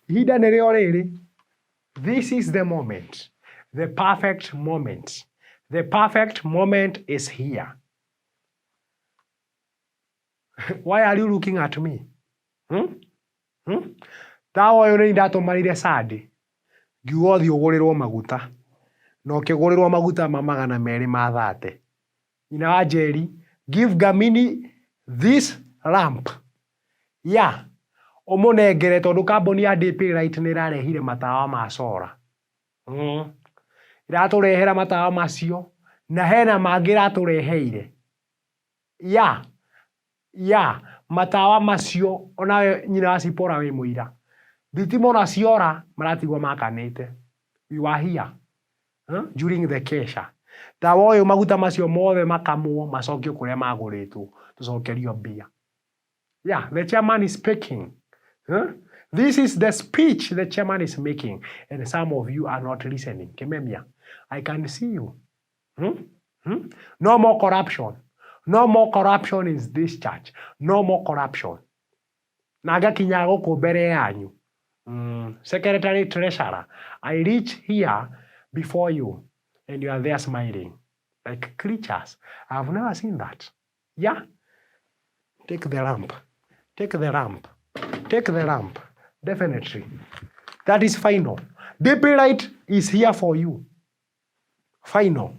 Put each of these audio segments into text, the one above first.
Ihinda nĩ rĩo rĩrĩ. This is the moment. The perfect moment. The perfect moment is here. Why are you looking at me? Tawa ũyũ nĩ ndatũmarire Sunday. Ngiuga ũthiĩ ũgũrĩrwo maguta. Na ũkĩgũrĩrwo maguta ma 230. Nyina wa Njeri, give Gamini this lamp. Yeah. Ũmũnengere tondũ kambuni ya DP Light nĩ ĩrarehire matawa ma solar. Iratũrehera matawa macio na hena mangĩ iratũreheire. Matawa macio ona nyina wa Cipora wĩ mũira. Thitima ona ciora maratigwo makanĩte. We were here during the kesha. Tawa ũyũ maguta macio mothe makamwo macokio kũrĩa magũrĩtwo tũcokerio mbia. The chairman is speaking. This is the speech the chairman is making, and some of you are not listening. Kimemia, I can see you. No more corruption. No more corruption in this church. No more corruption. Naga kinyago ko mbere yanyu. Secretary Treasurer, I reach here before you, and you are there smiling like creatures. I have never seen that. Take the lamp. Take the lamp. Take the lamp. Definitely. That is final. DP Light is here for you. Final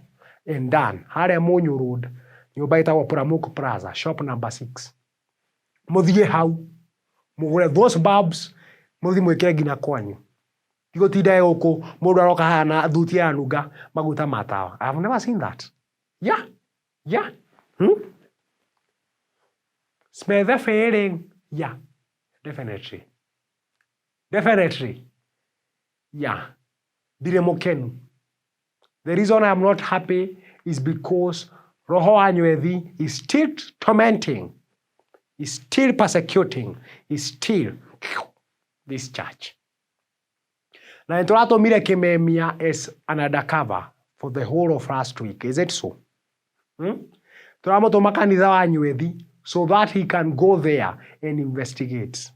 and done. Hare Monyo Road. Nyumba ĩtagwo Pramuk Plaza, shop number 6. Muthie hau. Mugure those bulbs. Muthi mwĩkĩre nginya kwanyu. Tigotinda gũkũ mũndũ aroka hana thuti ya nunga maguta matawa. I have never seen that. Smell the feeling. Definitely. Ndire mukenu. The reason I am not happy is because Roho wa Nywethi is still tormenting, is still persecuting, is still this church. Na nitũratũmire Kimemia as an undercover for the whole of last week. Is it so? Tũramũtũma Kanitha wa Nywethi so that he can go there and investigate.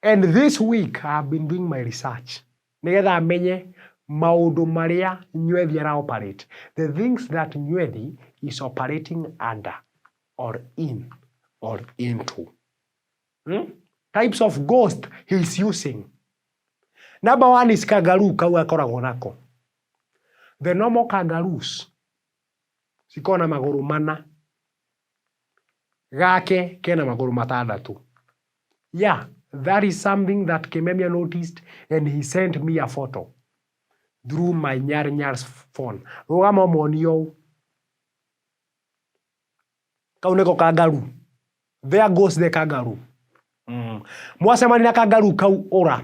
And this week, I have been doing my research. Nigetha menye maũndũ marĩa Nywethi ara operate. The things that Nywethi is operating under or in or into. Types of ghost he is using. Number 1 is kangaroo kau akoragwo nako. The normal kangaroos siko na magũrũ 4. Gake kena magũrũ 6. That is something that Kimemia noticed, and he sent me a photo through my Nyar's phone. Rugama monio. Kauneko kangaroo. There goes the kangaroo. Mwasemani na kangaroo kau ora.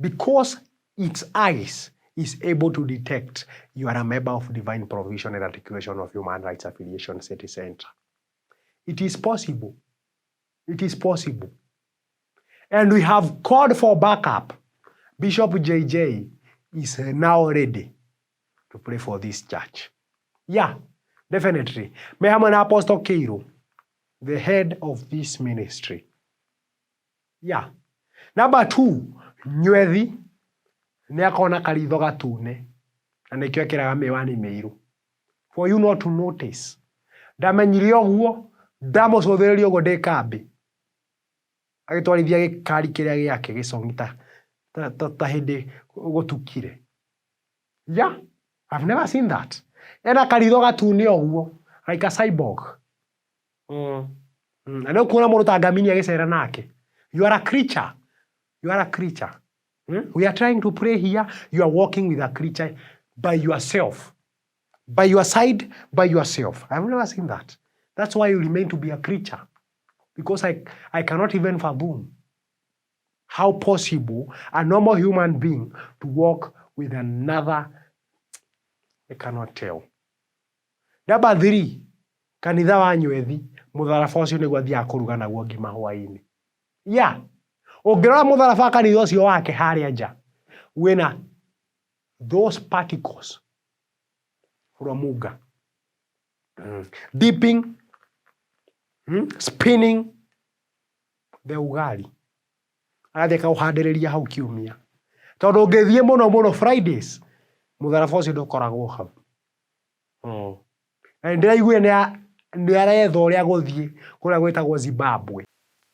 Because its eyes is able to detect you are a member of Divine Provision and Articulation of Human Rights Affiliation City Center. It is possible. It is possible. And we have called for backup. Bishop JJ is now ready to pray for this church. Definitely. Mehamana Apostle Keiro, the head of this ministry. Number 2, Nywethi nĩ akona karitho gatune na nĩkĩo ekĩraga mĩwani mĩirũ. For you not to notice. Ndamenyire ũguo, ndamũcũthĩrĩria ũguo ndĩ kambĩ. Agĩtwarithia gĩkari kĩrĩa gĩake gĩcong'i ta hĩndĩ gũtukire. I've never seen that. Ena karitho gatune ũguo, like a cyborg. Na nĩ ũkuona mũndũ ta Gamini agĩcera nake. You are a creature. You are a creature. We are trying to pray here. You are walking with a creature by yourself. By your side, by yourself. I've never seen that. That's why you remain to be a creature. Because I cannot even fathom how possible a normal human being to walk with another. I cannot tell. Number 3, Kanitha wa Nywethi, mũtharaba ũcio nĩguo athiaga kũruga naguo ngima hwaĩ-inĩ. Ũngĩrora mũtharaba kanitha ũcio wake harĩa nja, wĩna those particles from Muga. Dipping, spinning the ugali. Agathiĩ akauhandĩrĩria hau kiumia. Tondũ ũngĩthiĩ mũno Fridays, mũtharaba ũcio ndũkoragwo hau. Na nĩndĩraiguire nĩaretha ũrĩa gũthiĩ kũrĩa gwĩtagwo Zimbabwe.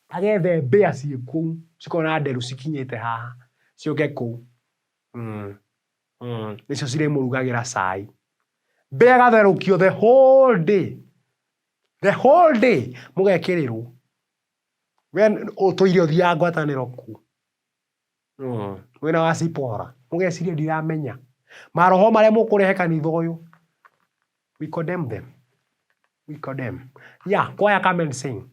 Agethe mbĩa ciĩ kũu, cikorwo na nderu cikinyĩte haha, ciũke kũu. Nĩcio cirĩmũrugagĩra cai. Mbĩa ĩgatherũkio the whole day. The whole day mũgekĩrĩrwo. We ũtũire ũthiaga ngwatanĩro kũ? Wĩna wa Cipora. Mũgeciria ndiramenya. Maroho marĩa mũkũrehe kanitha ũyũ. We condemn them. We condemn. Yeah, choir come and sing.